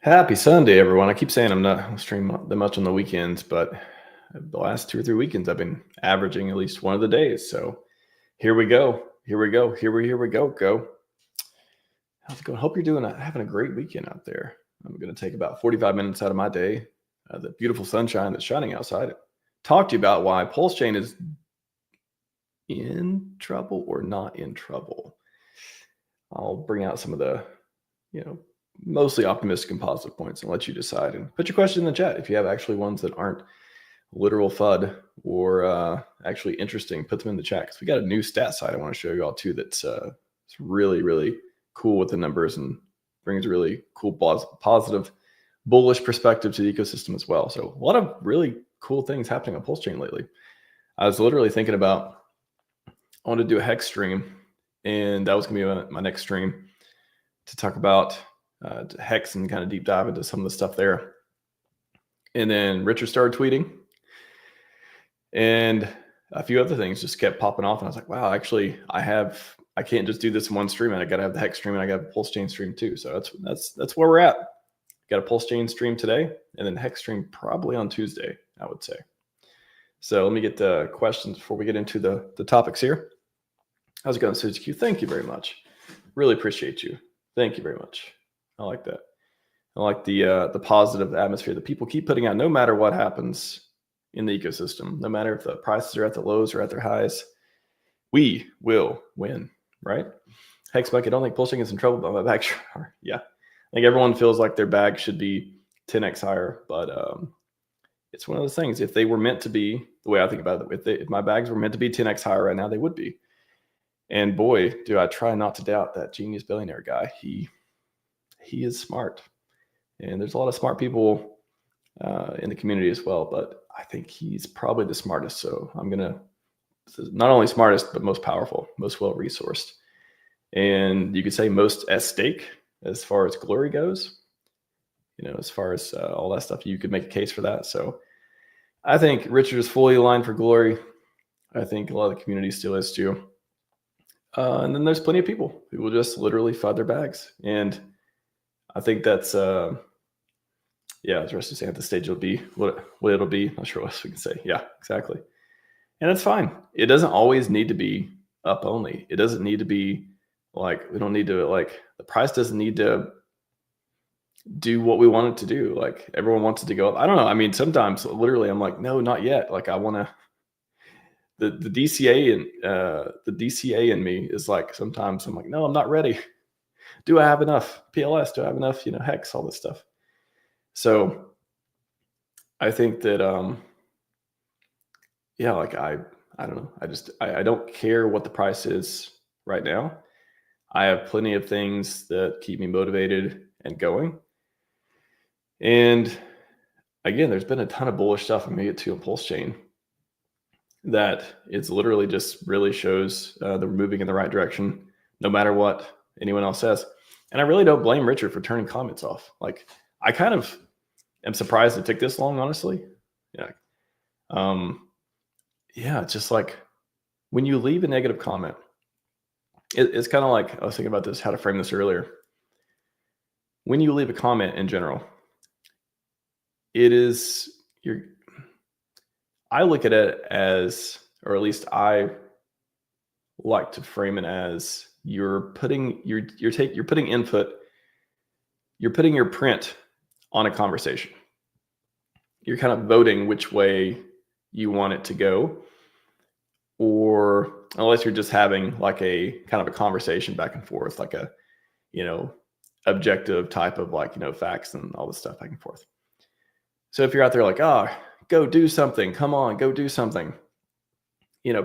Happy Sunday, everyone. I keep saying I'm not streaming that much on the weekends, but the last 2 or 3 weekends I've been averaging at least one of the days. So here we go. Here we go. Here we go. Go. How's it going? Hope you're having a great weekend out there. I'm going to take about 45 minutes out of my day, the beautiful sunshine that's shining outside, talk to you about why PulseChain is in trouble or not in trouble. I'll bring out some of the, mostly optimistic and positive points and let you decide, and put your question in the chat if you have actually ones that aren't literal FUD or actually interesting. Put them in the chat because we got a new stat site I want to show you all too that's it's really, really cool with the numbers and brings a really cool positive bullish perspective to the ecosystem as well. So a lot of really cool things happening on PulseChain lately. I was literally thinking about, I wanted to do a hex stream, and that was going to be my next stream to talk about hex and kind of deep dive into some of the stuff there. And then Richard started tweeting, and a few other things just kept popping off. And I was like, wow, actually, I can't just do this in one stream, and I got to have the hex stream, and I got a PulseChain stream too. So that's where we're at. Got a PulseChain stream today, and then hex stream probably on Tuesday, I would say. So let me get the questions before we get into the topics here. How's it going, Suzy Q? Thank you very much. Really appreciate you. Thank you very much. I like that. I like the positive atmosphere that people keep putting out, no matter what happens in the ecosystem, no matter if the prices are at the lows or at their highs, we will win, right? Hex Bucket, I don't think PulseChain is in trouble, but my bag sure. Yeah. I think everyone feels like their bag should be 10x higher, but it's one of those things. If they were meant to be, the way I think about it, if my bags were meant to be 10x higher right now, they would be. And boy, do I try not to doubt that genius billionaire guy. He is smart, and there's a lot of smart people in the community as well. But I think he's probably the smartest. So I'm gonna not only smartest, but most powerful, most well resourced, and you could say most at stake as far as glory goes. As far as all that stuff, you could make a case for that. So I think Richard is fully aligned for glory. I think a lot of the community still is too. And then there's plenty of people who will just literally FUD their bags. And I think that's, as Rusty saying, at the stage it'll be what it'll be. Not sure what else we can say. Yeah, exactly. And that's fine. It doesn't always need to be up only. It doesn't need to be we don't need to, the price doesn't need to do what we want it to do. Like, everyone wants it to go up. I don't know. I mean, sometimes literally I'm like, no, not yet. Like, I want to, the DCA and the DCA in me is like, sometimes I'm like, no, I'm not ready. Do I have enough PLS? Do I have enough, hex, all this stuff? So I think that, I don't know. I don't care what the price is right now. I have plenty of things that keep me motivated and going. And again, there's been a ton of bullish stuff I'm going to get to on PulseChain that it's literally just really shows they're moving in the right direction, no matter what anyone else says. And I really don't blame Richard for turning comments off. Like, I kind of am surprised it took this long, honestly. It's just like when you leave a negative comment, it's kind of like, I was thinking about this, how to frame this earlier. When you leave a comment in general, I look at it as, or at least I like to frame it as, you're putting input, you're putting your print on a conversation. You're kind of voting which way you want it to go, or unless you're just having like a kind of a conversation back and forth, like a, objective type of facts and all this stuff back and forth. So if you're out there like, go do something, come on, go do something,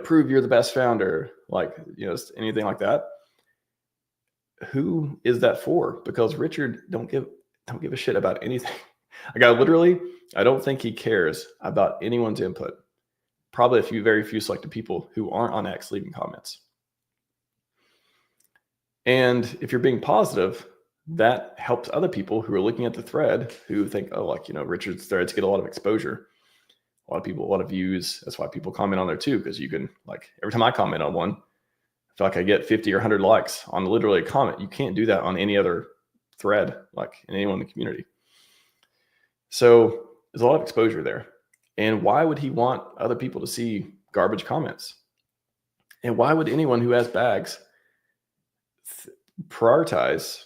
prove you're the best founder, anything like that. Who is that for? Because Richard don't give a shit about anything. I don't think he cares about anyone's input. Probably very few selected people who aren't on X leaving comments. And if you're being positive, that helps other people who are looking at the thread who think, Richard's threads get a lot of exposure. A lot of views. That's why people comment on there too, because you can, every time I comment on one, I feel like I get 50 or 100 likes on literally a comment. You can't do that on any other thread, in anyone in the community. So there's a lot of exposure there. And why would he want other people to see garbage comments? And why would anyone who has bags prioritize,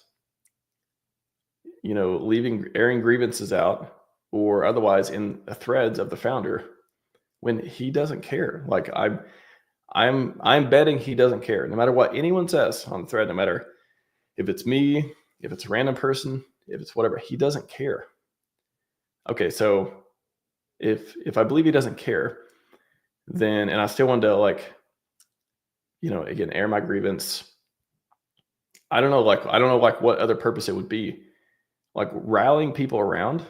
airing grievances out or otherwise in the threads of the founder when he doesn't care? Like I'm betting he doesn't care. No matter what anyone says on the thread, no matter if it's me, if it's a random person, if it's whatever, he doesn't care. Okay, so if I believe he doesn't care, then, and I still want to again, air my grievance. I don't know what other purpose it would be. Like rallying people around,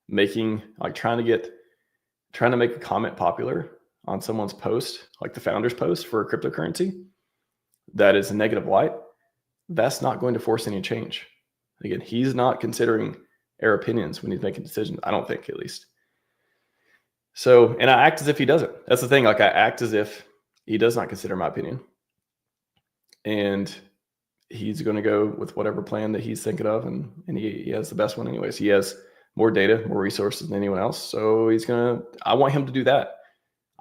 trying to make a comment popular on someone's post, like the founder's post for a cryptocurrency that is a negative light. That's not going to force any change. Again, he's not considering our opinions when he's making decisions. I don't think, at least. So, and I act as if he doesn't. That's the thing. Like I act as if he does not consider my opinion. And he's going to go with whatever plan that he's thinking of. And he has the best one anyways. He has more data, more resources than anyone else. So I want him to do that.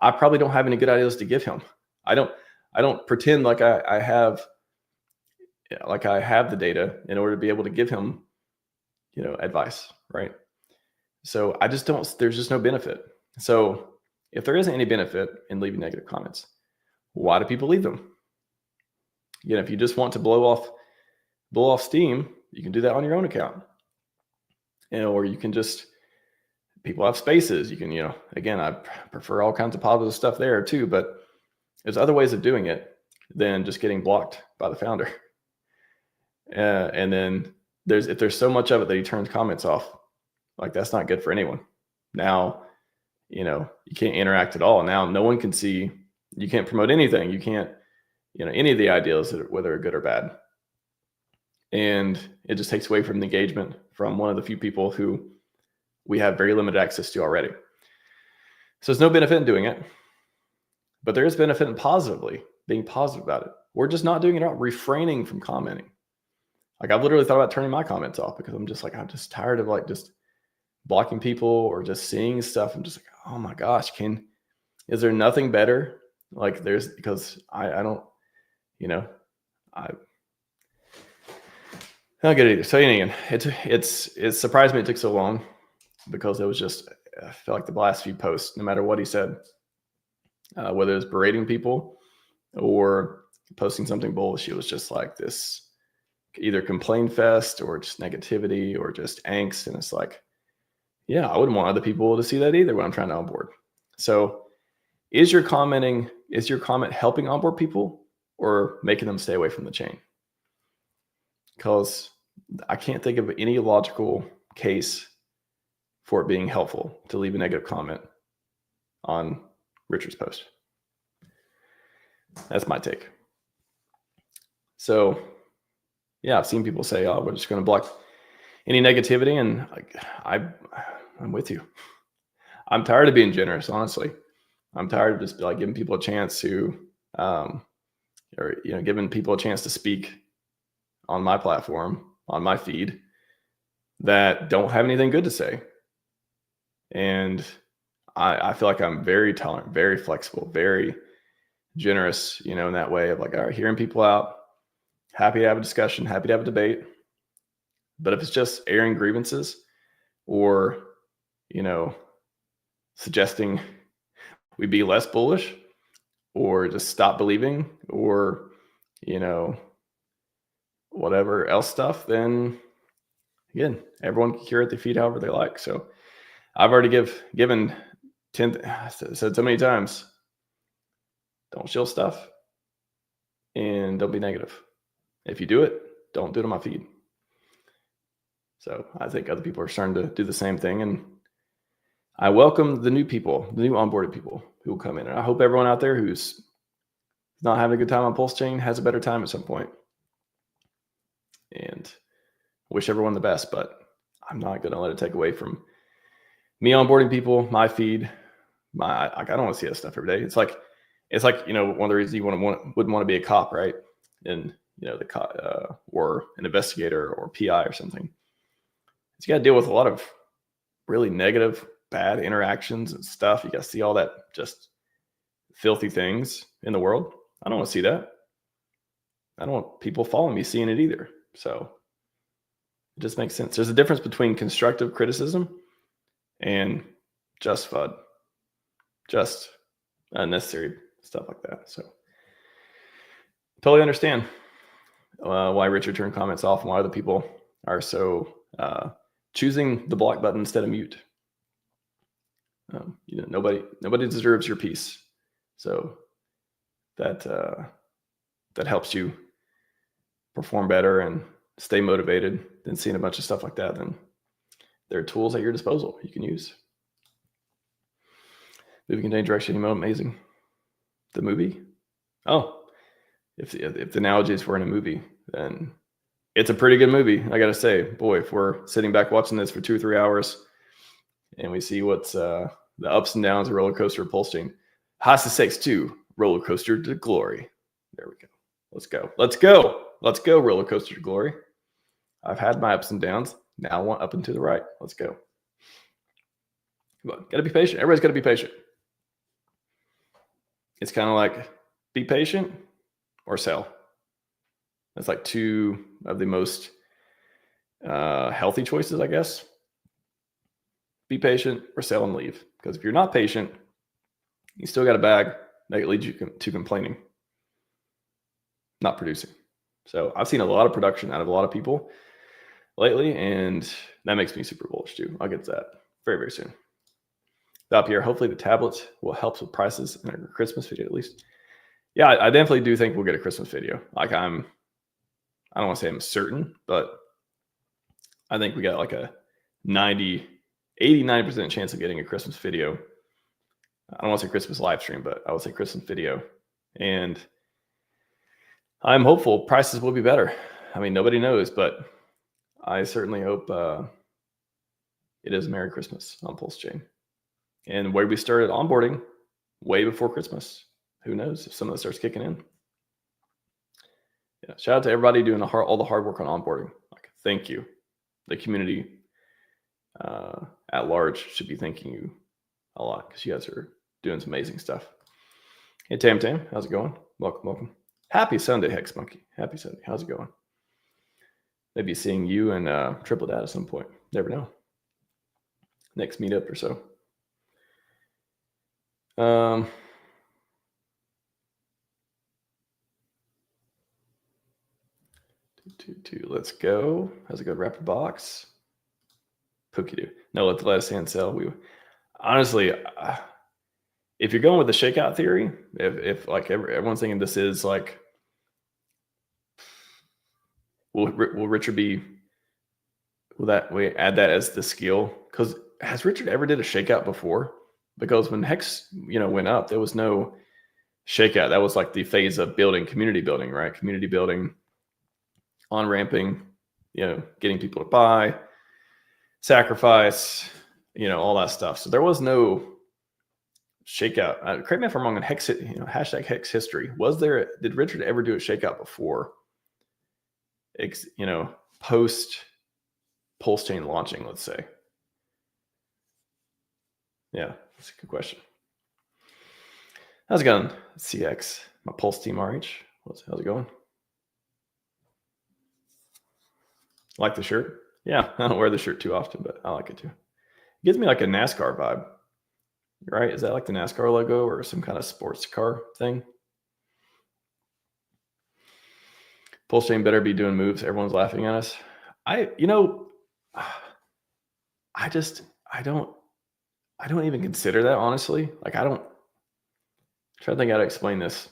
I probably don't have any good ideas to give him. I don't pretend like I have the data in order to be able to give him, advice. Right. So there's just no benefit. So if there isn't any benefit in leaving negative comments, why do people leave them? If you just want to blow off steam, you can do that on your own account. Or you can people have spaces. You can, again, I prefer all kinds of positive stuff there too, but there's other ways of doing it than just getting blocked by the founder. And then if there's so much of it that he turns comments off, like that's not good for anyone. Now, you can't interact at all. Now no one can see, you can't promote anything. You can't, any of the ideas, whether they're good or bad. And it just takes away from the engagement from one of the few people who we have very limited access to already. So there's no benefit in doing it, but there is benefit in being positive about it. We're just not doing it out, refraining from commenting. Like I've literally thought about turning my comments off because I'm just tired of just blocking people or just seeing stuff. I'm just like, oh my gosh, is there nothing better? Because I don't, I don't get it either. So again, it surprised me it took so long because it was I felt like the last few posts, no matter what he said, whether it was berating people or posting something bullish, it was just like this either complain fest or just negativity or just angst. And it's like, yeah, I wouldn't want other people to see that either when I'm trying to onboard. So is your comment helping onboard people or making them stay away from the chain? Because I can't think of any logical case for it being helpful to leave a negative comment on Richard's post. That's my take. So yeah, I've seen people say, we're just going to block any negativity. And I'm with you. I'm tired of being generous, honestly. I'm tired of just giving people a chance to, giving people a chance to speak on my platform, on my feed, that don't have anything good to say. And I feel like I'm very tolerant, very flexible, very generous, in that way of all right, hearing people out, happy to have a discussion, happy to have a debate. But if it's just airing grievances or, suggesting we be less bullish or just stop believing or, whatever else stuff, then again, everyone can curate the feed however they like. So I've already given 10, said so many times, don't shill stuff and don't be negative. If you do it, don't do it on my feed. So I think other people are starting to do the same thing. And I welcome the new people, the new onboarded people who will come in. And I hope everyone out there who's not having a good time on PulseChain has a better time at some point. And wish everyone the best, but I'm not going to let it take away from me onboarding people, my feed. I don't want to see that stuff every day. It's like one of the reasons you wouldn't want to be a cop, right? And the cop or an investigator or PI or something. You got to deal with a lot of really negative, bad interactions and stuff. You got to see all that just filthy things in the world. I don't want to see that. I don't want people following me seeing it either. So it just makes sense. There's a difference between constructive criticism and just FUD, just unnecessary stuff like that. So totally understand why Richard turned comments off and why other people are so choosing the block button instead of mute. Nobody deserves your peace. So that helps you perform better and stay motivated than seeing a bunch of stuff like that. Then there are tools at your disposal you can use. Moving in any direction, amazing. The movie? Oh, if the analogies were in a movie, then it's a pretty good movie. I got to say, boy, if we're sitting back watching this for 2 or 3 hours and we see what's the ups and downs of roller coaster of PulseChain, PulseX 2, roller coaster to glory. There we go. Let's go, roller coaster to glory. I've had my ups and downs. Now I want up and to the right. Let's go. Come on, gotta be patient. Everybody's got to be patient. It's kind of like be patient or sell. That's like 2 of the most healthy choices, I guess. Be patient or sell and leave. Because if you're not patient, you still got a bag that leads you to complaining, not producing. So I've seen a lot of production out of a lot of people lately, and that makes me super bullish too. I'll get to that very, very soon. Up here, hopefully the tablets will help with prices in our Christmas video at least. Yeah, I definitely do think we'll get a Christmas video. Like I don't want to say I'm certain, but I think we got like a 89% chance of getting a Christmas video. I don't want to say Christmas live stream, but I would say Christmas video. And I'm hopeful prices will be better. I mean, nobody knows, but I certainly hope it is Merry Christmas on PulseChain. And where we started onboarding way before Christmas. Who knows if some of this starts kicking in. Yeah, shout out to everybody doing all the hard work on onboarding. Like, thank you. The community at large should be thanking you a lot because you guys are doing some amazing stuff. Hey, Tam, how's it going? Welcome. Happy Sunday, Hex Monkey. Happy Sunday. How's it going? Maybe seeing you and Triple Dad at some point. Never know. Next meetup or so. Let's go. How's it go? Rapid box. Pookie do. No, let us hand sell. We honestly, if you're going with the shakeout theory, if like everyone's thinking this is like, will Richard be? Will we add that as the skill? Because has Richard ever did a shakeout before? Because when Hex, went up, there was no shakeout. That was like the phase of building, community building, right? Community building, on ramping, getting people to buy, sacrifice, all that stuff. So there was no shakeout. Correct me if I'm wrong on Hex, hashtag Hex history. Did Richard ever do a shakeout before? Post PulseChain launching, let's say. Yeah, that's a good question. How's it going, CX? My Pulse Team RH. How's it going? Like the shirt? Yeah, I don't wear the shirt too often, but I like it too. It gives me like a NASCAR vibe, right? Is that like the NASCAR logo or some kind of sports car thing? PulseChain better be doing moves. Everyone's laughing at us. I don't even consider that, honestly. Like, I'm trying to think how to explain this.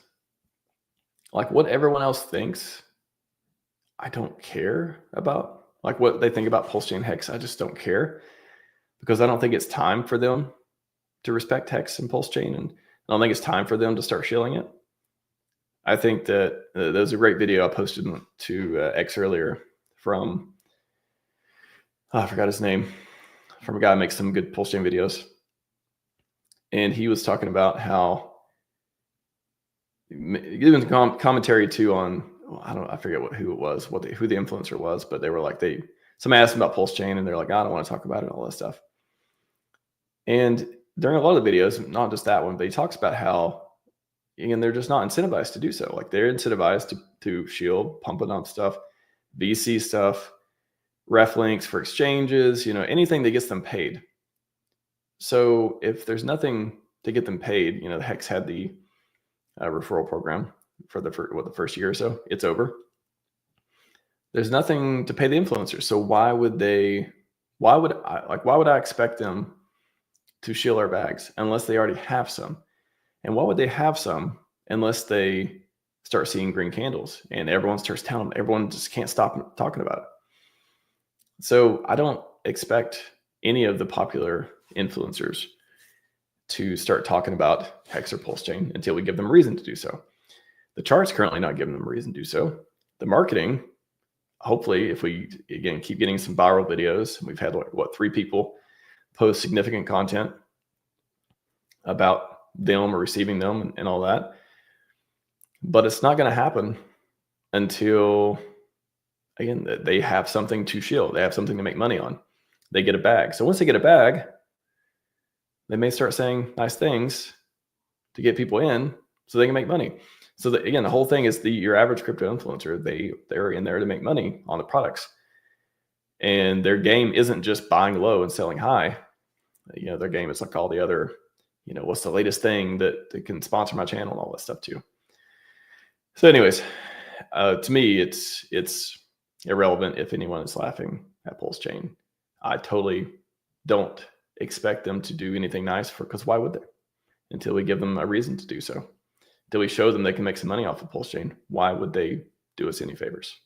Like, what everyone else thinks, I don't care about. Like, what they think about PulseChain Hex, I just don't care. Because I don't think it's time for them to respect Hex and PulseChain. And I don't think it's time for them to start shilling it. I think that there was a great video I posted to X earlier from, I forgot his name, from a guy who makes some good PulseChain videos. And he was talking about how, giving commentary too on, I forget who it was, who the influencer was, but they were like, somebody asked them about PulseChain and they're like, I don't want to talk about it, all that stuff. And during a lot of the videos, not just that one, but he talks about how, again, they're just not incentivized to do so. Like they're incentivized to shield, pumping up stuff, VC stuff, ref links for exchanges, anything that gets them paid. So if there's nothing to get them paid, the Hex had the referral program for the first year or so. It's over. There's nothing to pay the influencers. So why would I expect them to shield our bags unless they already have some? And why would they have some unless they start seeing green candles and everyone starts telling them? Everyone just can't stop talking about it. So I don't expect any of the popular influencers to start talking about Hex or PulseChain until we give them a reason to do so. The chart's currently not giving them a reason to do so. The marketing, hopefully, if we, again, keep getting some viral videos, we've had 3 people post significant content about them or receiving them and all that. But it's not going to happen until, again, they have something to shield. They have something to make money on. They get a bag. So once they get a bag, they may start saying nice things to get people in so they can make money. So again, the whole thing is your average crypto influencer, they're in there to make money on the products. And their game isn't just buying low and selling high. Their game is like all the other, what's the latest thing that can sponsor my channel and all that stuff too. So anyways, to me, it's irrelevant if anyone is laughing at PulseChain. I totally don't expect them to do anything nice because why would they? Until we give them a reason to do so. Until we show them they can make some money off of PulseChain, why would they do us any favors?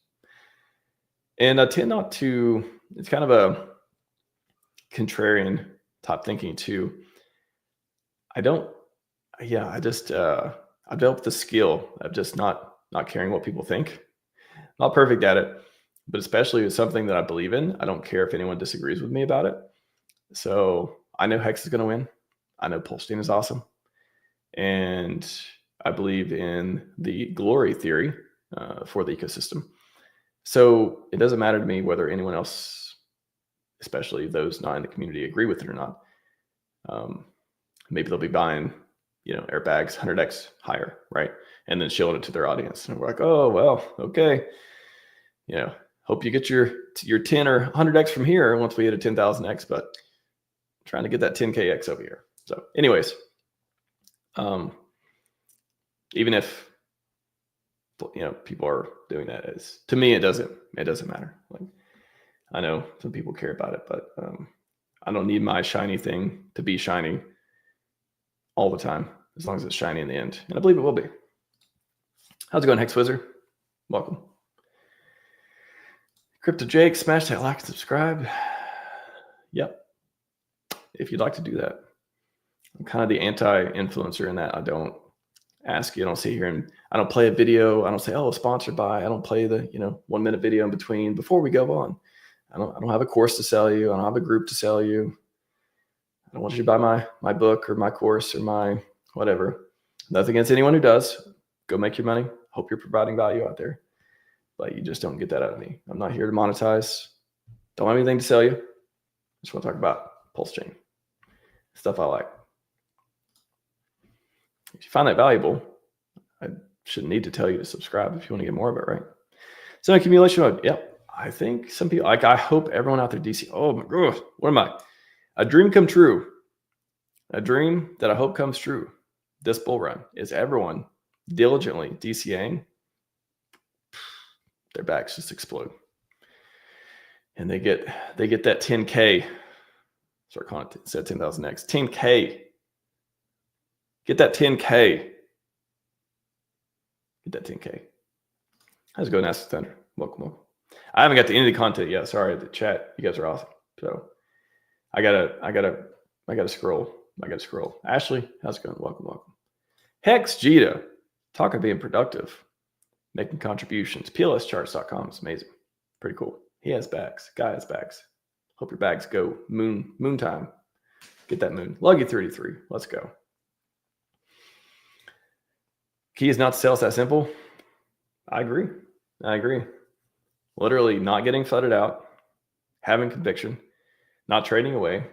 And I tend not to, it's kind of a contrarian type thinking too. I've developed the skill of just not caring what people think. Not perfect at it, but especially with something that I believe in, I don't care if anyone disagrees with me about it. So I know Hex is going to win. I know PulseChain is awesome. And I believe in the glory theory for the ecosystem. So it doesn't matter to me whether anyone else, especially those not in the community, agree with it or not. Maybe they'll be buying, airbags 100x higher, right? And then showing it to their audience. And we're like, oh, well, okay. Hope you get your 10 or 100x from here once we hit a 10,000x, but I'm trying to get that 10kx over here. So anyways, even if people are doing that, to me it doesn't matter. Like I know some people care about it, but I don't need my shiny thing to be shiny all the time, as long as it's shiny in the end. And I believe it will be. How's it going, Hex Wizard? Welcome. Crypto Jake, smash that like and subscribe. Yep. If you'd like to do that. I'm kind of the anti-influencer in that I don't ask you. I don't sit here and I don't play a video. I don't say, oh, sponsored by. I don't play the 1 minute video in between before we go on. I don't have a course to sell you. I don't have a group to sell you. I don't want you to buy my book or my course or my whatever. Nothing against anyone who does. Go make your money. Hope you're providing value out there. But you just don't get that out of me. I'm not here to monetize. Don't have anything to sell you. Just want to talk about PulseChain. Stuff I like. If you find that valuable, I shouldn't need to tell you to subscribe if you want to get more of it, right? So accumulation mode. Yep. I think some people, I hope everyone out there DC. Oh my God, what am I? A dream come true. A dream that I hope comes true. This bull run is everyone diligently DCAing. Their backs just explode. And they get that 10K. Start calling it instead of 10,000X. 10K. Get that 10K. Get that 10K. How's it going, Ask the Thunder? Welcome. I haven't got to any of the content yet. Sorry, the chat. You guys are awesome. So I gotta scroll. Ashley, how's it going? Welcome. Hex Jita. Talk of being productive. Making contributions. PLScharts.com is amazing. Pretty cool. He has bags. Guy has bags. Hope your bags go moon time. Get that moon. Luggy 33. Let's go. Key is not to sell. It's that simple. I agree. Literally not getting flooded out, having conviction, not trading away,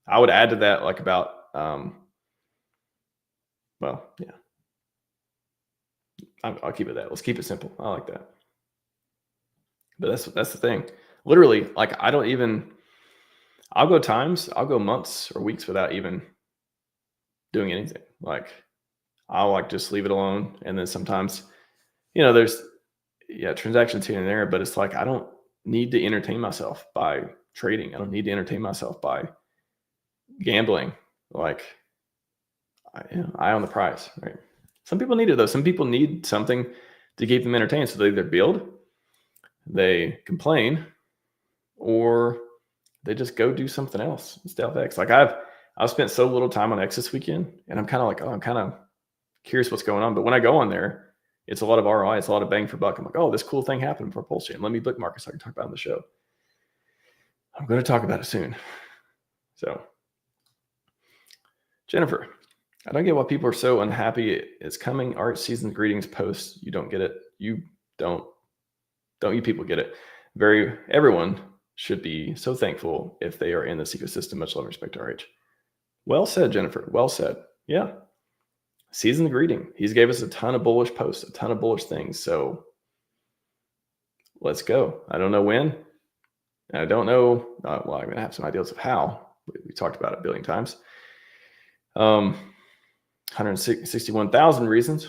I would add to that like about, well, yeah, I'll keep it that. Let's keep it simple. I like that. But that's the thing. Literally, like I'll go months or weeks without even doing anything. Like I'll like just leave it alone. And then sometimes, there's transactions here and there, but it's like I don't need to entertain myself by trading. I don't need to entertain myself by gambling. Like eye on the prize, right? Some people need it though. Some people need something to keep them entertained. So they either build, they complain, or they just go do something else. Stealth X. Like I've spent so little time on X this weekend, and I'm kind of like, I'm kind of curious what's going on. But when I go on there, it's a lot of ROI. It's a lot of bang for buck. I'm like, oh, this cool thing happened for PulseChain. Let me bookmark it so I can talk about it on the show. I'm going to talk about it soon. So, Jennifer, I don't get why people are so unhappy. It's coming. Art season greetings post. You don't get it. You don't you people get it? Everyone should be so thankful if they are in this ecosystem. Much love and respect to RH. Well said, Jennifer. Well said. Yeah. Season greeting. He's gave us a ton of bullish posts, a ton of bullish things. So let's go. I don't know when. I don't know. I'm going to have some ideas of how. We talked about it a billion times. 161,000 reasons.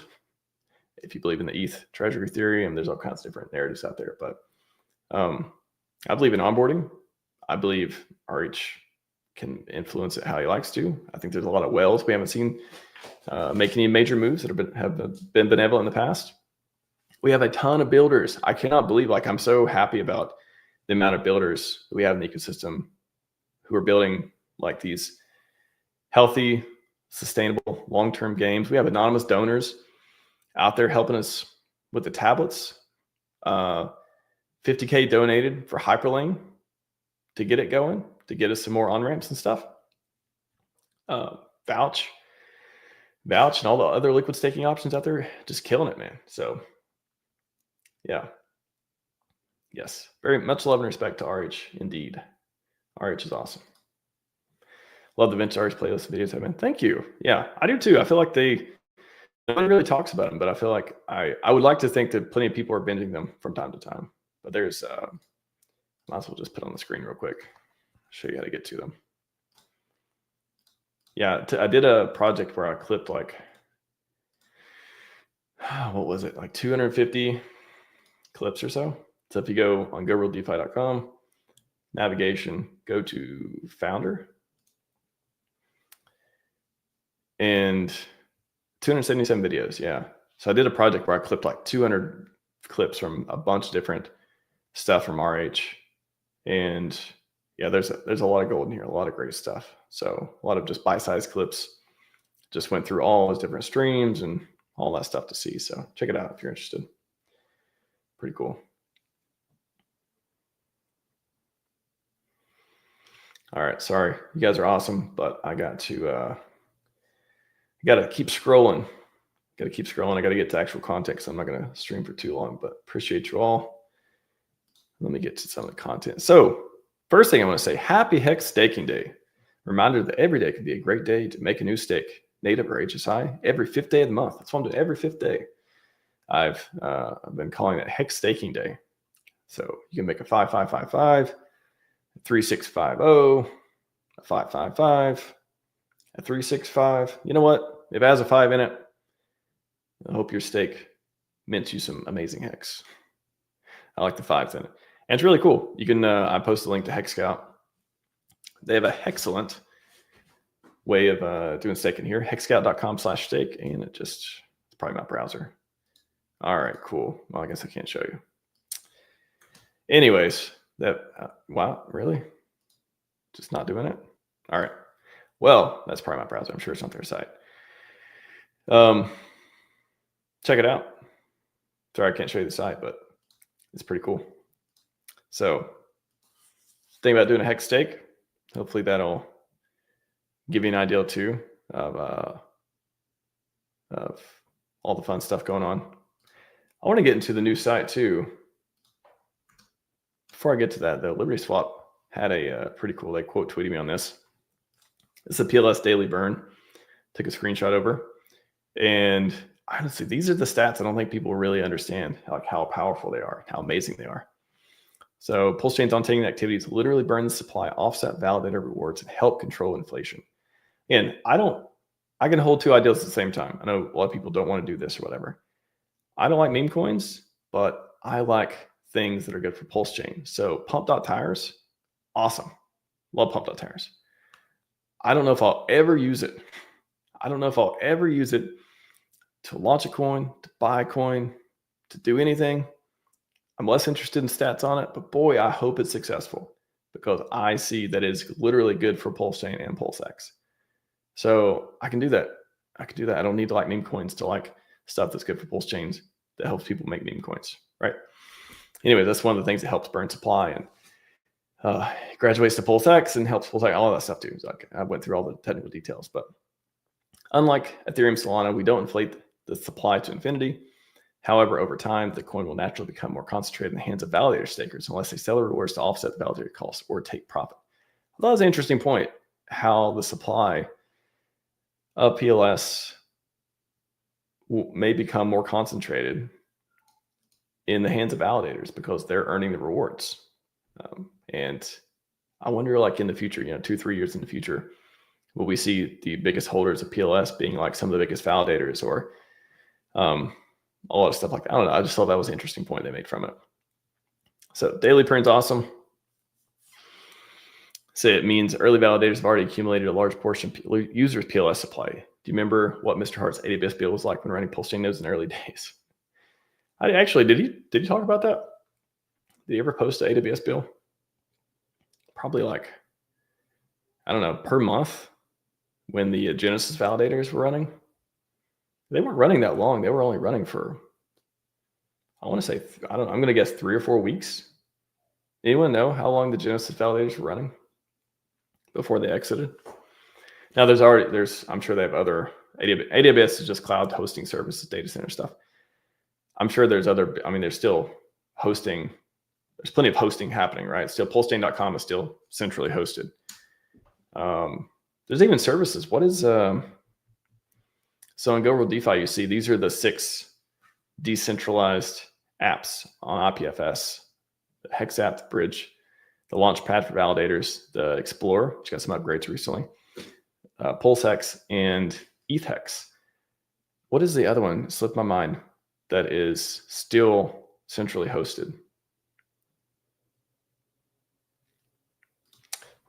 If you believe in the ETH treasury theory, and there's all kinds of different narratives out there. But I believe in onboarding. I believe RH can influence it how he likes to. I think there's a lot of whales we haven't seen make any major moves that have been benevolent in the past. We have a ton of builders. I cannot believe, like, I'm so happy about the amount of builders that we have in the ecosystem who are building like these healthy, sustainable, long-term games. We have anonymous donors out there helping us with the tablets. 50K donated for Hyperlane to get it going, to get us some more on-ramps and stuff. Vouch and all the other liquid staking options out there, just killing it, man. So yeah. Yes. Very much love and respect to RH indeed. RH is awesome. Love the vintage RH playlist videos, man. Thank you. Yeah, I do too. I feel like nobody really talks about them, but I feel like I would like to think that plenty of people are binging them from time to time. But there's might as well just put on the screen real quick. Show you how to get to them. Yeah, I did a project where I clipped like, what was it? Like 250 clips or so. So if you go on GoRealDeFi.com, navigation, go to Founder, and 277 videos. Yeah. So I did a project where I clipped like 200 clips from a bunch of different stuff from RH. And yeah, there's a lot of gold in here, a lot of great stuff. So a lot of just bite-sized clips. Just went through all those different streams and all that stuff to see. So check it out if you're interested. Pretty cool. All right, sorry, you guys are awesome, but I got to keep scrolling. Got to keep scrolling. I got to get to actual content, so I'm not going to stream for too long. But appreciate you all. Let me get to some of the content. So first thing I want to say, happy Hex Staking Day. Reminder that every day can be a great day to make a new stake, native or HSI, every 5th day of the month. That's what I'm doing every 5th day. I've been calling it Hex Staking Day. So you can make a 5555, a 3650, a 555, a 365. You know what? If it has a 5 in it, I hope your stake mints you some amazing hex. I like the 5s in it. And it's really cool. You can, I posted a link to Hex Scout. They have an excellent way of doing staking here. Hexscout.com/stake. And it's probably my browser. All right, cool. Well, I guess I can't show you. Anyways, wow, really? Just not doing it? All right. Well, that's probably my browser. I'm sure it's on their site. Check it out. Sorry, I can't show you the site, but it's pretty cool. So think about doing a hex stake. Hopefully that'll give you an idea too of all the fun stuff going on. I want to get into the new site too. Before I get to that though, Liberty Swap had a pretty cool, they quote tweeted me on this. It's a PLS daily burn. Took a screenshot over. And honestly, these are the stats I don't think people really understand, like how powerful they are, how amazing they are. So PulseChain's on-chain activities literally burn the supply, offset validator rewards, and help control inflation. And I can hold two ideals at the same time. I know a lot of people don't want to do this or whatever. I don't like meme coins, but I like things that are good for PulseChain. So pump.tires, awesome. Love pump.tires. I don't know if I'll ever use it. I don't know if I'll ever use it to launch a coin, to buy a coin, to do anything. I'm less interested in stats on it, but boy, I hope it's successful because I see that it's literally good for PulseChain and PulseX. So I can do that. I don't need to like meme coins to like stuff that's good for PulseChains that helps people make meme coins, right? Anyway, that's one of the things that helps burn supply and graduates to PulseX and helps PulseX, all of that stuff too. So I went through all the technical details, but unlike Ethereum Solana, we don't inflate the supply to infinity. However, over time, the coin will naturally become more concentrated in the hands of validator stakers unless they sell the rewards to offset the validator costs or take profit. I thought it was an interesting point, how the supply of PLS may become more concentrated in the hands of validators because they're earning the rewards. And I wonder, like in the future, 2-3 years in the future, will we see the biggest holders of PLS being like some of the biggest validators or a lot of stuff like that? I don't know. I just thought that was an interesting point they made from it. So daily print's awesome. So it means early validators have already accumulated a large portion of users' PLS supply. Do you remember what Mr. Hart's AWS bill was like when running PulseChain nodes in the early days? Did he talk about that? Did he ever post an AWS bill? Probably like, I don't know, per month when the Genesis validators were running. They weren't running that long. They were only running for, I want to say, I'm going to guess 3 or 4 weeks. Anyone know how long the Genesis validators were running before they exited? Now I'm sure they have other, AWS is just cloud hosting services, data center stuff. I'm sure there's still hosting. There's plenty of hosting happening, right? Still, PulseChain.com is still centrally hosted. There's even services. What is, so in Go World DeFi, you see these are the 6 decentralized apps on IPFS: the Hex app, the Bridge, the Launchpad for validators, the Explorer, which got some upgrades recently, PulseX, and ETHEX. What is the other one? It slipped my mind. That is still centrally hosted.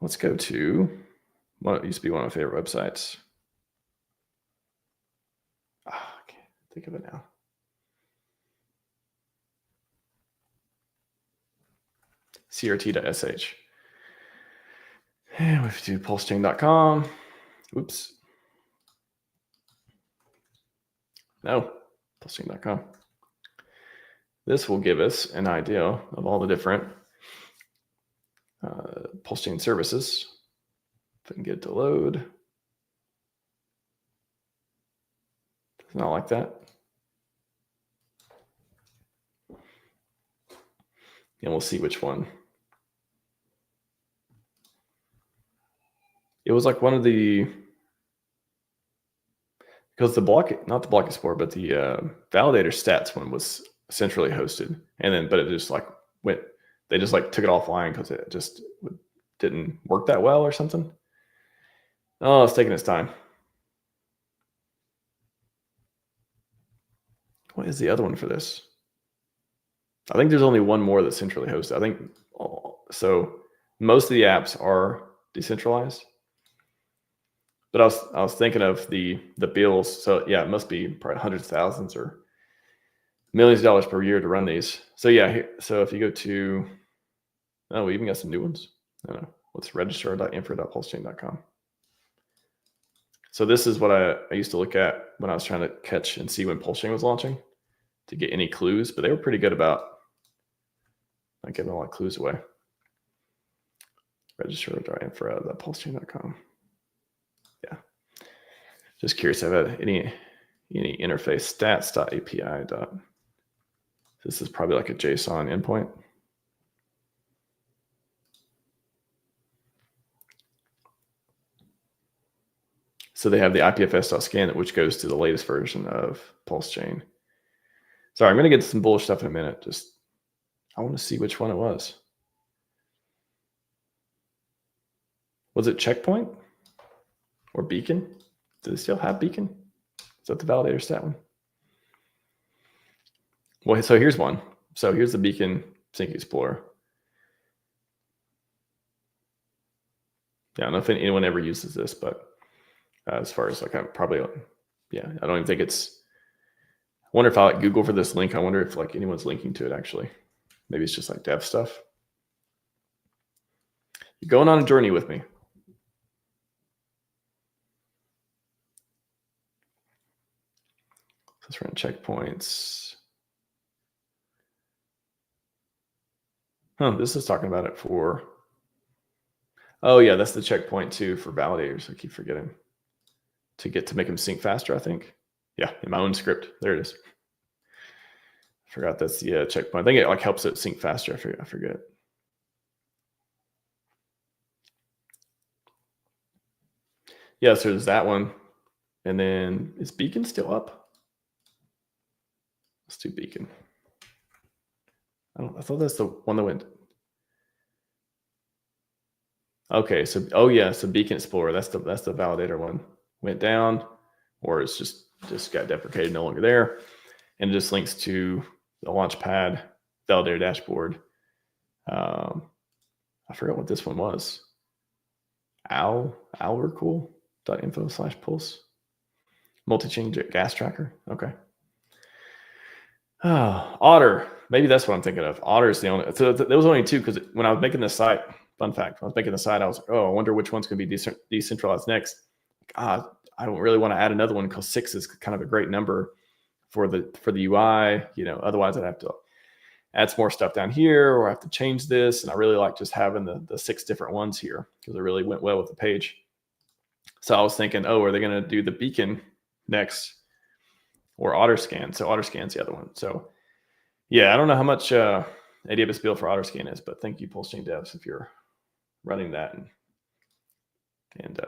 Let's go to what used to be one of my favorite websites. I can't think of it now. crt.sh. And we have to do pulsechain.com. Oops. No, pulsechain.com. This will give us an idea of all the different PulseChain services. If I can get it to load. It's not like that. And we'll see which one. It was like one of the, because the block, not the block explorer, but the validator stats one was centrally hosted. And then, but it just like went, they just like took it offline because it just didn't work that well or something. Oh, it's taking its time. What is the other one for this? I think there's only one more that's centrally hosted. I think so. Most of the apps are decentralized, but I was thinking of the bills. So yeah, it must be probably hundreds of thousands or millions of dollars per year to run these. So yeah, so if you go to, oh, we even got some new ones. I don't know. Let's register.info.pulsechain.com. So this is what I used to look at when I was trying to catch and see when PulseChain was launching to get any clues, but they were pretty good about not giving a lot of clues away. Register.info.pulsechain.com. Yeah. Just curious if I had any interface stats.api. This is probably like a JSON endpoint. So they have the IPFS.scan, which goes to the latest version of PulseChain. Sorry, I'm going to get to some bullish stuff in a minute. I want to see which one it was. Was it Checkpoint or Beacon? Do they still have Beacon? Is that the validator stat one? Well, so here's one. So here's the Beacon Sync Explorer. Yeah, I don't know if anyone ever uses this, but as far as like I don't even think it's. I wonder if I like Google for this link. I wonder if like anyone's linking to it actually. Maybe it's just like dev stuff. You're going on a journey with me. Let's run checkpoints. This is talking about it for. Oh yeah, that's the checkpoint too for validators. I keep forgetting to make them sync faster. I think. Yeah, in my own script. There it is. I forgot that's the checkpoint. I think it like helps it sync faster. I forget. Yeah, so there's that one. And then is Beacon still up? Let's do Beacon. I thought that's the one that went. Okay, so so Beacon Explorer, that's the validator one. Went down, or it's just got deprecated, no longer there. And it just links to the Launchpad validator dashboard. I forgot what this one was. Alvercool.info/pulse. Multi-chain gas tracker. Okay. Otter. Maybe that's what I'm thinking of. Otter is the only. So there was only two because when I was making this site, fun fact, when I was making the site, I was like, oh, I wonder which one's going to be decentralized next. I don't really want to add another one because 6 is kind of a great number for the UI. Otherwise I'd have to add some more stuff down here, or I have to change this. And I really like just having the 6 different ones here because it really went well with the page. So I was thinking, are they going to do the Beacon next or Otterscan? So Otterscan's the other one. So yeah, I don't know how much AWS bill for Otterscan is, but thank you, PulseChain devs, if you're running that and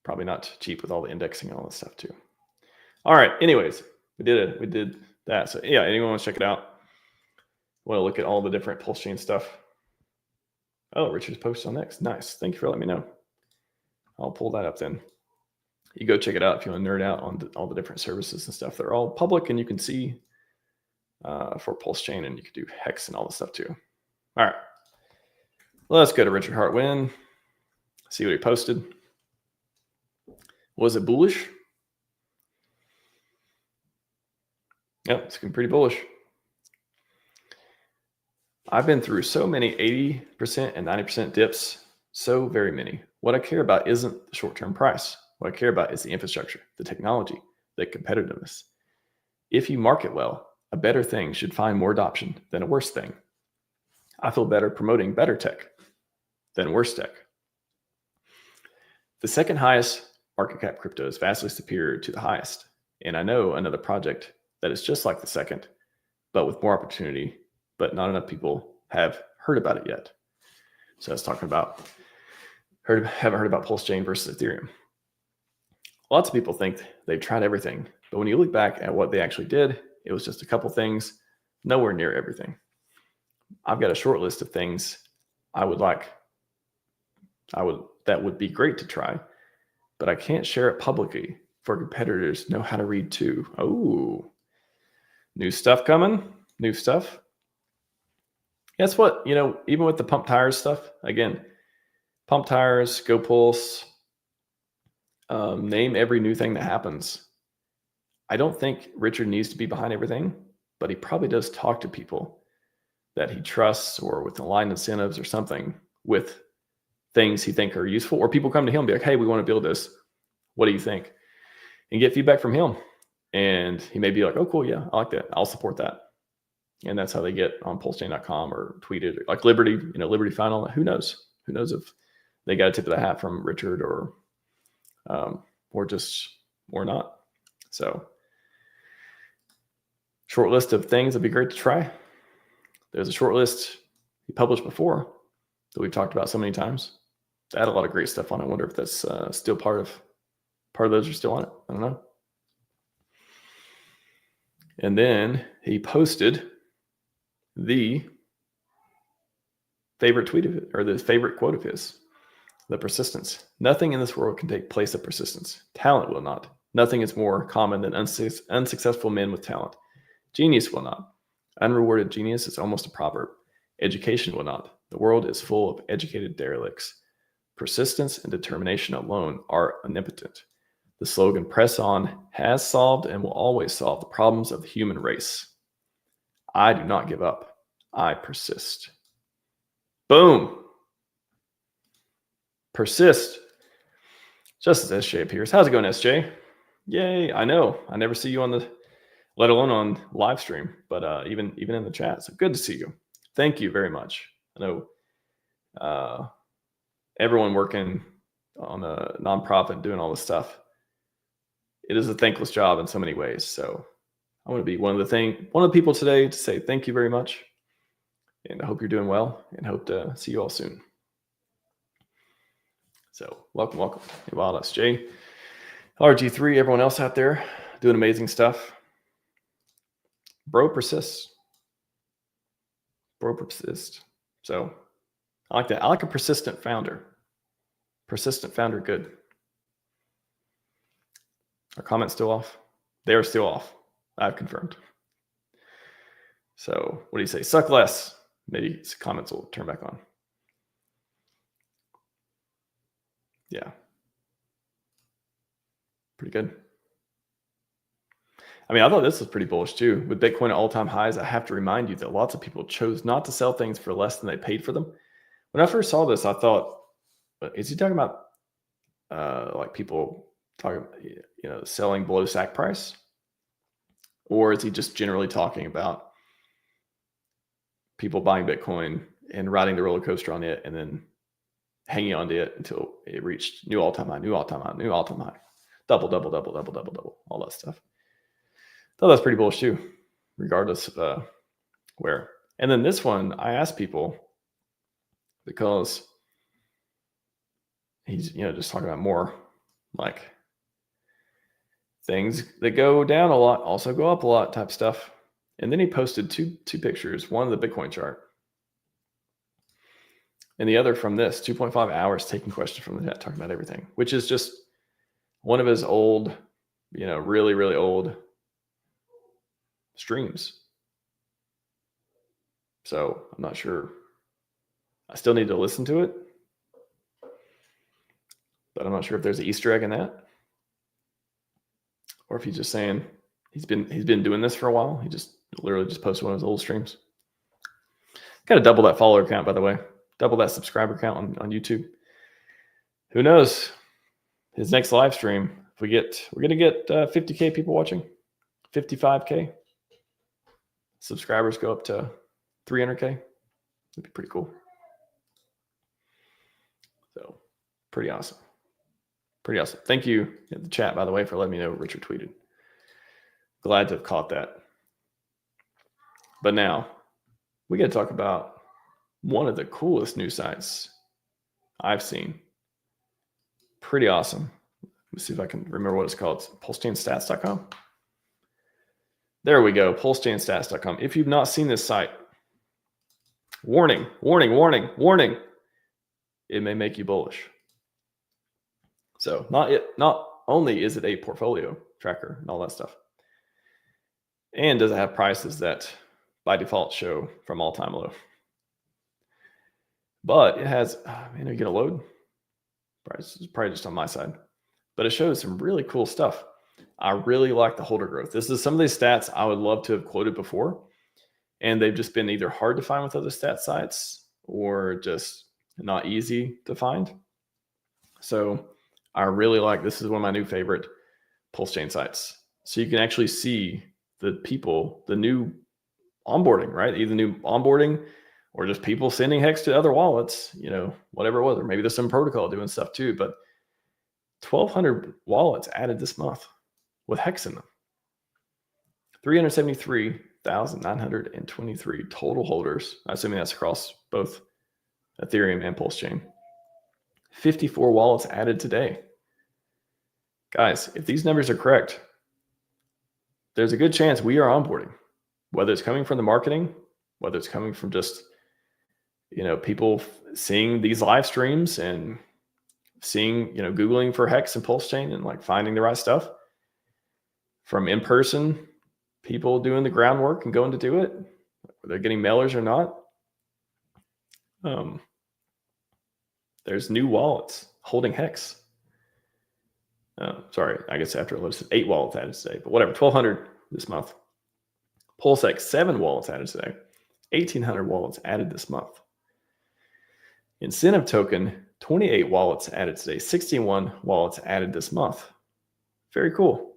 probably not cheap with all the indexing and all that stuff too. All right. Anyways, we did that. So yeah, anyone wants to check it out? Want to look at all the different PulseChain stuff? Oh, Richard's posted on X. Nice. Thank you for letting me know. I'll pull that up then. You go check it out if you want to nerd out on all the different services and stuff. They're all public and you can see for PulseChain, and you can do Hex and all this stuff too. All right. Let's go to Richard Hartwin. See what he posted. Was it bullish? Yep, it's been pretty bullish. I've been through so many 80% and 90% dips, so very many. What I care about isn't the short-term price. What I care about is the infrastructure, the technology, the competitiveness. If you market well, a better thing should find more adoption than a worse thing. I feel better promoting better tech than worse tech. The second highest market cap crypto is vastly superior to the highest. And I know another project that is just like the second, but with more opportunity, but not enough people have heard about it yet. So I was talking about, haven't heard about PulseChain versus Ethereum. Lots of people think they've tried everything, but when you look back at what they actually did, it was just a couple things, nowhere near everything. I've got a short list of things that would be great to try, but I can't share it publicly for competitors know how to read too. Oh, new stuff coming, new stuff. Guess what? Even with the pump tires stuff, again, pump tires, go Pulse, name every new thing that happens. I don't think Richard needs to be behind everything, but he probably does talk to people that he trusts or with aligned incentives or something with things he think are useful, or people come to him and be like, hey, we want to build this. What do you think? And get feedback from him. And he may be like, oh, cool. Yeah, I like that. I'll support that. And that's how they get on pulsechain.com or tweeted like Liberty, Liberty Final. Who knows? Who knows if they got a tip of the hat from Richard or not. So short list of things that'd be great to try. There's a short list he published before that we've talked about so many times. That had a lot of great stuff on it. I wonder if that's still part of Part of those are still on it. I don't know. And then he posted the favorite tweet of it, or the favorite quote of his, the persistence. Nothing in this world can take place of persistence. Talent will not. Nothing is more common than unsuccessful men with talent. Genius will not. Unrewarded genius is almost a proverb. Education will not. The world is full of educated derelicts. Persistence and determination alone are omnipotent. The slogan "Press on" has solved and will always solve the problems of the human race. I do not give up. I persist. Boom. Persist. Just as SJ appears. How's it going, SJ? Yay. I know. I never see you on the, let alone on live stream, but even in the chat. So good to see you. Thank you very much. I know everyone working on a nonprofit doing all this stuff. It is a thankless job in so many ways. So I want to be one of the people today to say thank you very much. And I hope you're doing well and hope to see you all soon. So welcome. Hey, Wild SJ, RG3, everyone else out there doing amazing stuff. Bro persists. So I like that. I like a persistent founder. Persistent founder, good. Are comments still off? They are still off. I've confirmed. So what do you say? Suck less. Maybe comments will turn back on. Yeah. Pretty good. I mean, I thought this was pretty bullish too. With Bitcoin at all-time highs, I have to remind you that lots of people chose not to sell things for less than they paid for them. When I first saw this, I thought, is he talking about like people talking, selling below sack price? Or is he just generally talking about people buying Bitcoin and riding the roller coaster on it and then hanging on to it until it reached new all-time high, double, all that stuff. Thought that's pretty bullish too, regardless of where. And then this one, I asked people because he's, just talking about more like things that go down a lot also go up a lot type stuff. And then he posted two pictures, one of the Bitcoin chart and the other from this 2.5 hours taking questions from the chat, talking about everything, which is just one of his old, really, really old streams. So I'm not sure. I still need to listen to it, but I'm not sure if there's an Easter egg in that, or if he's just saying he's been doing this for a while. He just literally just posted one of his old streams. Got to double that follower count, by the way. Double that subscriber count on YouTube. Who knows? His next live stream, we're gonna get 50K people watching, 55K. Subscribers go up to 300K. That'd be pretty cool. So pretty awesome. Thank you in the chat, by the way, for letting me know what Richard tweeted. Glad to have caught that. But now we got to talk about one of the coolest news sites I've seen. Pretty awesome. Let me see if I can remember what it's called. It's PulseChainStats.com. There we go. PulseChainStats.com. If you've not seen this site, warning. It may make you bullish. So not only is it a portfolio tracker and all that stuff, and does it have prices that by default show from all-time low, but it has, are you gonna load? Price is probably just on my side, but it shows some really cool stuff. I really like the holder growth. This is some of these stats I would love to have quoted before, and they've just been either hard to find with other stat sites or just not easy to find. So I really like, this is one of my new favorite PulseChain sites. So you can actually see the people, the new onboarding, right? Either new onboarding or just people sending hex to other wallets, whatever it was, or maybe there's some protocol doing stuff too, but 1,200 wallets added this month with hex in them. 373,923 total holders. I'm assuming that's across both Ethereum and PulseChain. 54 wallets added today. Guys, if these numbers are correct, there's a good chance we are onboarding, whether it's coming from the marketing, whether it's coming from just, people seeing these live streams and seeing, Googling for Hex and PulseChain and like finding the right stuff, from in person, people doing the groundwork and going to do it, whether they're getting mailers or not. There's new wallets holding Hex. Sorry, I guess after it listed 8 wallets added today, but whatever, 1,200 this month. PulseX, 7 wallets added today, 1,800 wallets added this month. Incentive token, 28 wallets added today, 61 wallets added this month. Very cool.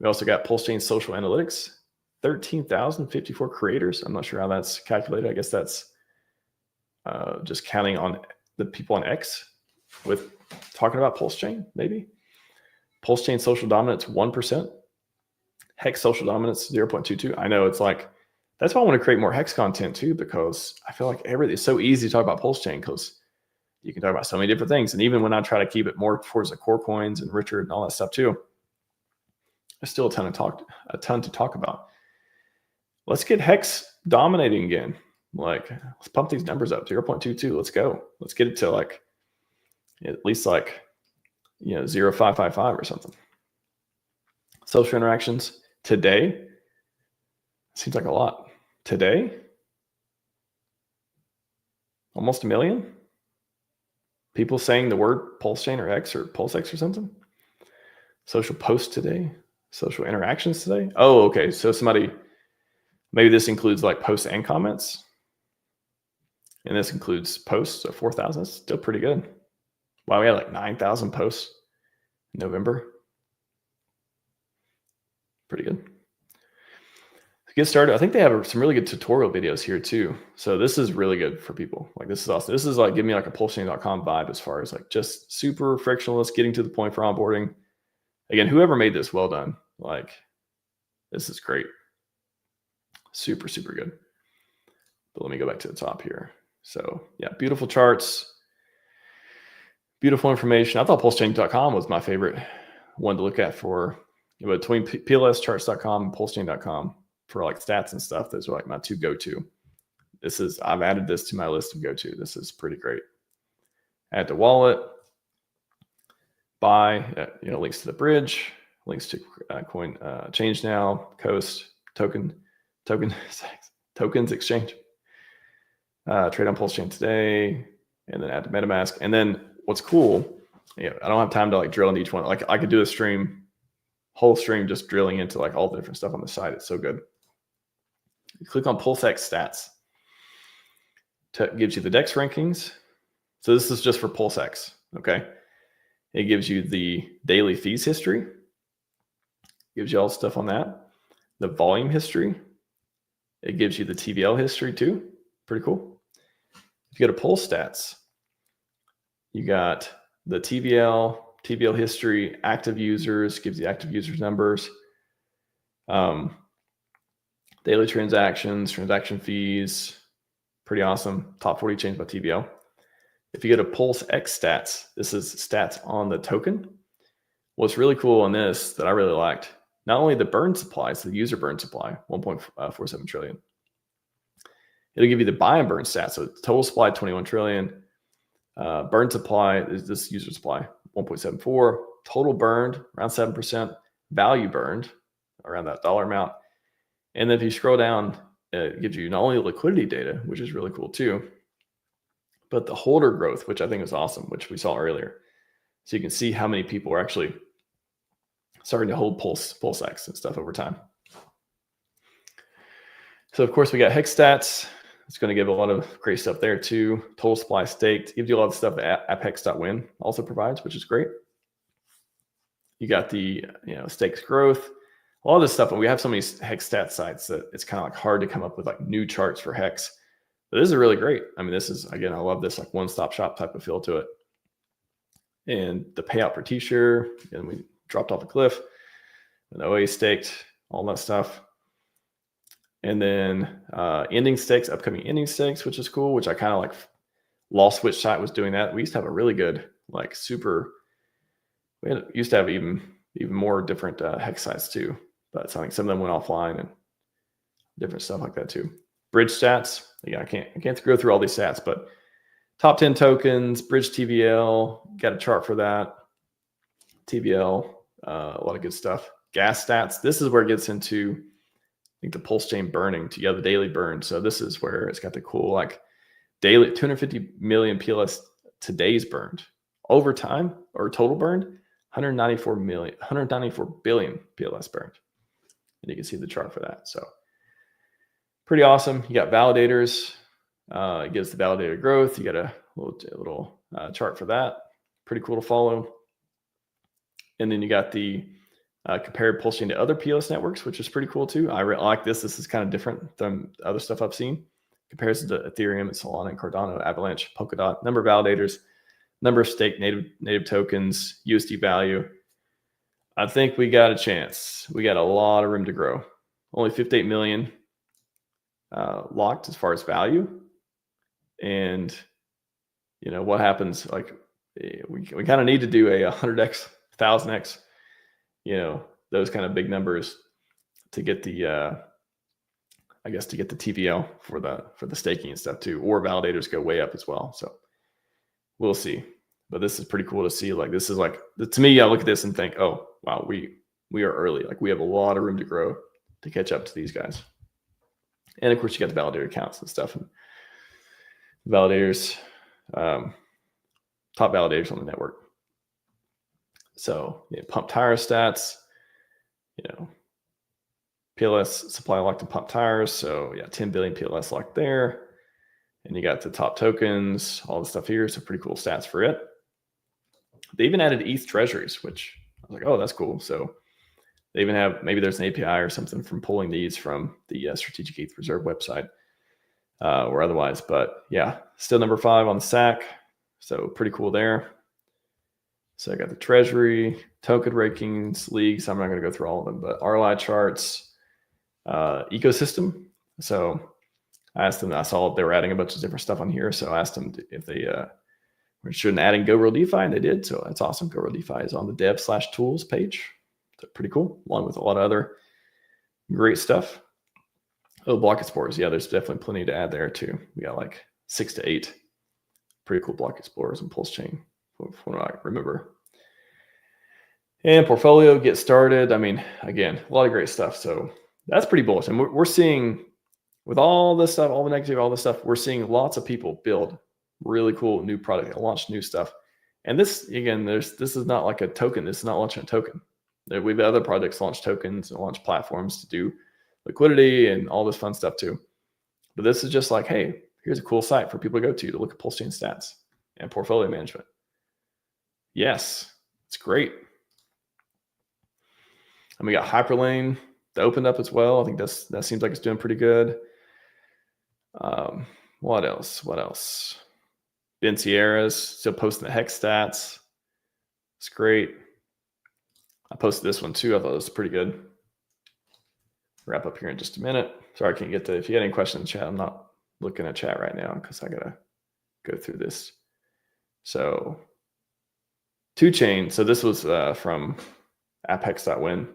We also got PulseChain social analytics, 13,054 creators. I'm not sure how that's calculated. I guess that's just counting on the people on X with talking about PulseChain, maybe. PulseChain social dominance, 1%. Hex social dominance, 0.22. I know it's like, that's why I want to create more Hex content too, because I feel like it's so easy to talk about PulseChain because you can talk about so many different things. And even when I try to keep it more towards the core coins and Richard and all that stuff too, there's still a ton to talk about. Let's get Hex dominating again. Like, let's pump these numbers up to 0.22. Let's go. Let's get it to like, at least like, 0.555 or something. Social interactions today seems like a lot. Today, almost 1 million people saying the word PulseChain or X or PulseX or something. Social posts today, social interactions today. Oh, okay. So maybe this includes like posts and comments. And this includes posts, so 4,000. That's still pretty good. Wow, we had like 9,000 posts in November. Pretty good. To get started, I think they have some really good tutorial videos here too. So this is really good for people. Like, this is awesome. This is like, give me like a PulseChain.com vibe as far as like just super frictionless, getting to the point for onboarding. Again, whoever made this, well done. Like, this is great. Super, super good. But let me go back to the top here. So yeah, beautiful charts, beautiful information. I thought PulseChain.com was my favorite one to look at for, between plscharts.com and PulseChain.com for like stats and stuff. Those are like my 2 go-to. I've added this to my list of go-to. This is pretty great. Add to wallet, buy, links to the bridge, links to coin, change now, Coast, tokens exchange. Trade on PulseChain today, and then add to MetaMask. And then what's cool, I don't have time to like drill into each one. Like, I could do a whole stream just drilling into like all the different stuff on the side. It's so good. You click on PulseX stats. It gives you the DEX rankings. So this is just for PulseX, okay? It gives you the daily fees history. Gives you all the stuff on that. The volume history. It gives you the TVL history too. Pretty cool. If you go to Pulse Stats, you got the TVL history, active users, gives you active users numbers, daily transactions, transaction fees, pretty awesome. Top 40 chains by TVL. If you go to PulseX stats, this is stats on the token. What's really cool on this that I really liked, not only the burn supply, so the user burn supply, 1.47 trillion. It'll give you the buy and burn stats. So total supply, 21 trillion. Burn supply is this user supply, 1.74. Total burned, around 7%. Value burned, around that dollar amount. And then if you scroll down, it gives you not only liquidity data, which is really cool too, but the holder growth, which I think is awesome, which we saw earlier. So you can see how many people are actually starting to hold PulseX and stuff over time. So of course we got Hex stats. It's going to give a lot of great stuff there too. Total supply staked, gives you a lot of stuff that apphex.win also provides, which is great. You got the stakes growth, all this stuff. And we have so many Hex stat sites that it's kind of like hard to come up with like new charts for Hex. But this is really great. I mean, this is, again, I love this like one-stop shop type of feel to it. And the payout per t-shirt, and we dropped off a cliff, and OA staked, all that stuff. And then ending stakes, upcoming ending stakes, which is cool, which I kind of like lost which site was doing that. We used to have a really good, like super, we used to have even more different hex sites too, but I think some of them went offline and different stuff like that too. Bridge stats. Again, I can't go through all these stats, but top 10 tokens, bridge TVL, got a chart for that. TVL, a lot of good stuff. Gas stats. This is where it gets into, I think, the PulseChain burning to the daily burn. So this is where it's got the cool like daily 250 million PLS today's burned. Over time or total burned, 194 billion PLS burned. And you can see the chart for that. So pretty awesome. You got validators. It gives the validator growth. You got a little chart for that. Pretty cool to follow. And then you got the compared PulseChain to other PLS networks, which is pretty cool too. I really like this. This is kind of different than other stuff I've seen. Comparison to Ethereum and Solana and Cardano, Avalanche, Polkadot, number of validators, number of staked native tokens, USD value. I think we got a chance. We got a lot of room to grow. Only 58 million locked as far as value. And you know what happens? Like we kind of need to do a 100x, 1000x, you know, those kind of big numbers to get the I guess to get the TVL for the staking and stuff too, or validators go way up as well. So we'll see. But this is pretty cool to see. Like this is like, to me, I look at this and think, oh wow, we are early. Like we have a lot of room to grow to catch up to these guys. And of course, you got the validator accounts and stuff, and validators, top validators on the network. So yeah, pump tire stats, you know, PLS supply locked to pump tires. So yeah, 10 billion PLS locked there. And you got the top tokens, all the stuff here. So pretty cool stats for it. They even added ETH treasuries, which I was like, oh, that's cool. So they even have, maybe there's an API or something from pulling these from the Strategic ETH Reserve website or otherwise. But yeah, still number 5 on the SAC. So pretty cool there. So I got the treasury, token rankings, leagues. I'm not going to go through all of them, but RLI charts, ecosystem. So I asked them, I saw they were adding a bunch of different stuff on here. So I asked them if they were interested in adding Go Real DeFi, and they did. So that's awesome. Go Real DeFi is on the dev/tools page. So pretty cool, along with a lot of other great stuff. Oh, block explorers. Yeah, there's definitely plenty to add there too. We got like 6 to 8 pretty cool block explorers and PulseChain, from what I remember. And portfolio, get started. I mean, again, a lot of great stuff. So that's pretty bullish. And we're seeing, with all this stuff, all the negative, all this stuff, we're seeing lots of people build really cool new product and launch new stuff. And this, again, this is not like a token. This is not launching a token. We've had other projects launch tokens and launch platforms to do liquidity and all this fun stuff too. But this is just like, hey, here's a cool site for people to go to look at PulseChain stats and portfolio management. Yes, it's great. And we got Hyperlane that opened up as well. I think that seems like it's doing pretty good. What else? Ben Sierra's still posting the hex stats. It's great. I posted this one too. I thought it was pretty good. Wrap up here in just a minute. Sorry, I can't get to, if you had any questions in chat, I'm not looking at chat right now because I gotta go through this. So 2Chain. So this was from apphex.win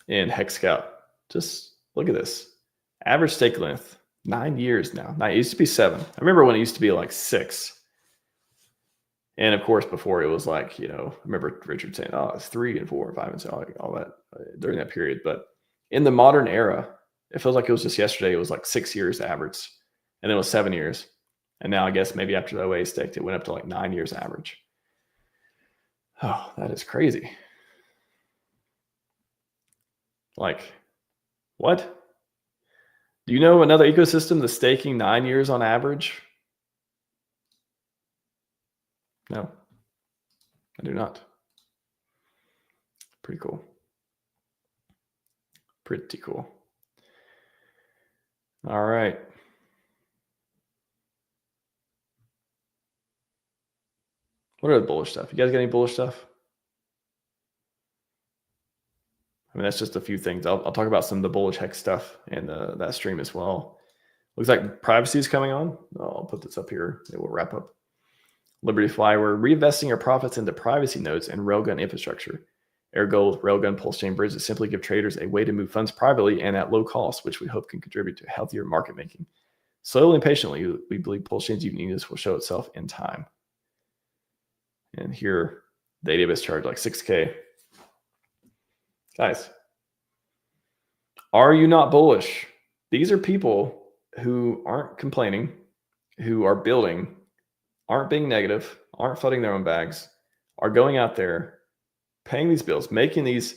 and Hex Scout. Just look at this. Average stake length, 9 years now. It used to be 7. I remember when it used to be like 6. And of course, before it was like, you know, I remember Richard saying, oh, it's 3 and 4 and 5 and so all that during that period. But in the modern era, it feels like it was just yesterday. It was like 6 years average, and then it was 7 years. And now I guess maybe after the OA staked, it went up to like 9 years average. Oh, that is crazy. Like, what? Do you know another ecosystem that's staking 9 years on average? No, I do not. Pretty cool. Pretty cool. All right. What are the bullish stuff? You guys got any bullish stuff? I mean, that's just a few things. I'll talk about some of the bullish hex stuff and that stream as well. Looks like privacy is coming on. I'll put this up here. It will wrap up. Liberty Fly, we're reinvesting our profits into privacy nodes and railgun infrastructure. Ergo, railgun PulseChain bridges simply give traders a way to move funds privately and at low cost, which we hope can contribute to healthier market making. Slowly and patiently, we believe PulseChain's uniqueness will show itself in time. And here, the AWS charge like 6K. Guys, are you not bullish? These are people who aren't complaining, who are building, aren't being negative, aren't flooding their own bags, are going out there, paying these bills, making these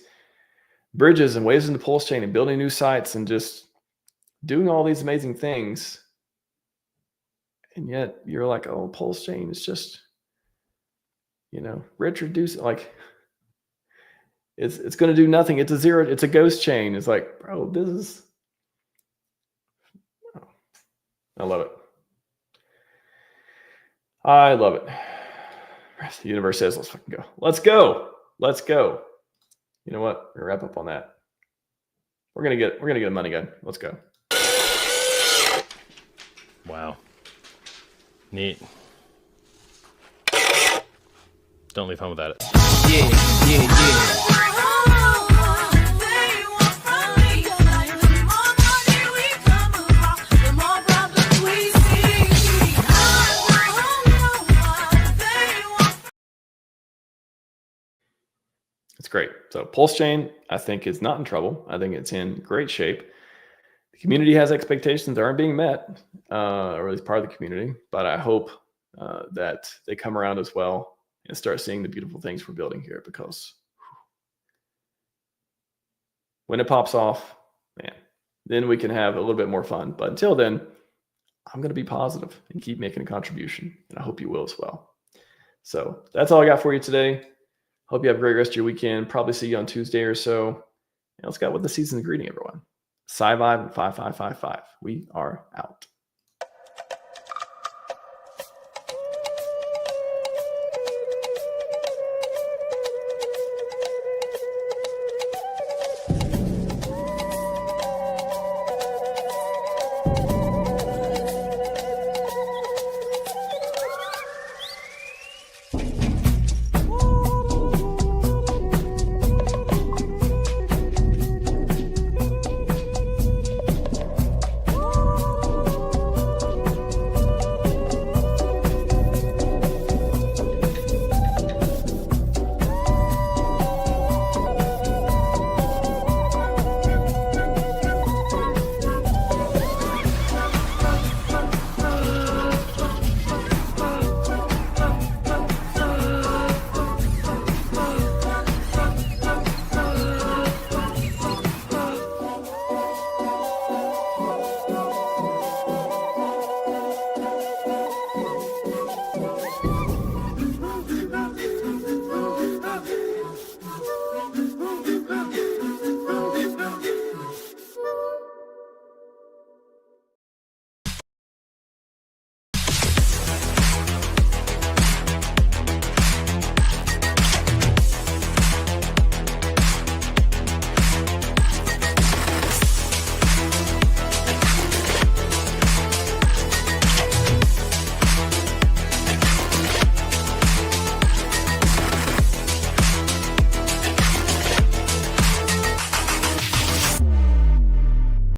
bridges and waves into PulseChain and building new sites and just doing all these amazing things. And yet you're like, oh, PulseChain is just, retroduce, like, it's going to do nothing. It's a zero. It's a ghost chain. It's like, bro, this is, I love it. I love it. The universe says, let's fucking go. Let's go. Let's go. You know what? We're gonna wrap up on that. We're gonna get a money gun. Let's go. Wow. Neat. Don't leave home without it. Yeah. It's great. So PulseChain, I think, is not in trouble. I think it's in great shape. The community has expectations that aren't being met, or at least part of the community. But I hope that they come around as well and start seeing the beautiful things we're building here, because when it pops off, man, then we can have a little bit more fun. But until then, I'm going to be positive and keep making a contribution. And I hope you will as well. So that's all I got for you today. Hope you have a great rest of your weekend. Probably see you on Tuesday or so. And let's go with the season's greeting, everyone. Scivive and 5555. We are out.